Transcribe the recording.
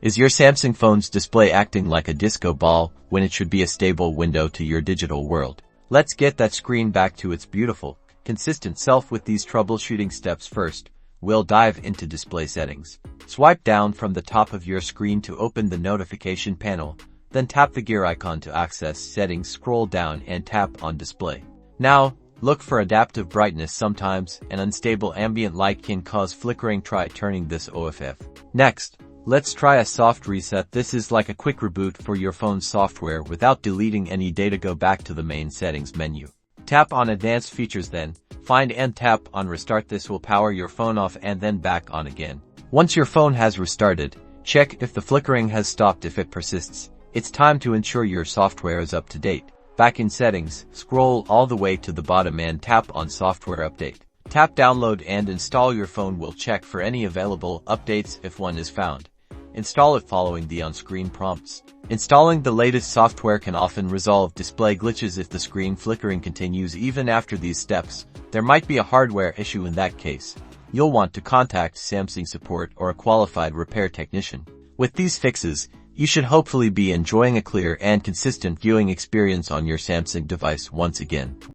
Is your Samsung phone's display acting like a disco ball when it should be a stable window to your digital world? Let's get that screen back to its beautiful, consistent self with these troubleshooting steps. First, we'll dive into display settings. Swipe down from the top of your screen to open the notification panel, then tap the gear icon to access settings. Scroll down and tap on display. Now, look for adaptive brightness. Sometimes, an unstable ambient light can cause flickering. Try turning this off. Next, let's try a soft reset. This is like a quick reboot for your phone's software without deleting any data. Go back to the main settings menu. Tap on advanced features, then find and tap on restart. This will power your phone off and then back on again. Once your phone has restarted, check if the flickering has stopped. If it persists, it's time to ensure your software is up to date. Back in settings, scroll all the way to the bottom and tap on software update. Tap download and install. Your phone will check for any available updates. If one is found, install it following the on-screen prompts. Installing the latest software can often resolve display glitches. If the screen flickering continues even after these steps, there might be a hardware issue. In that case, you'll want to contact Samsung support or a qualified repair technician. With these fixes, you should hopefully be enjoying a clear and consistent viewing experience on your Samsung device once again.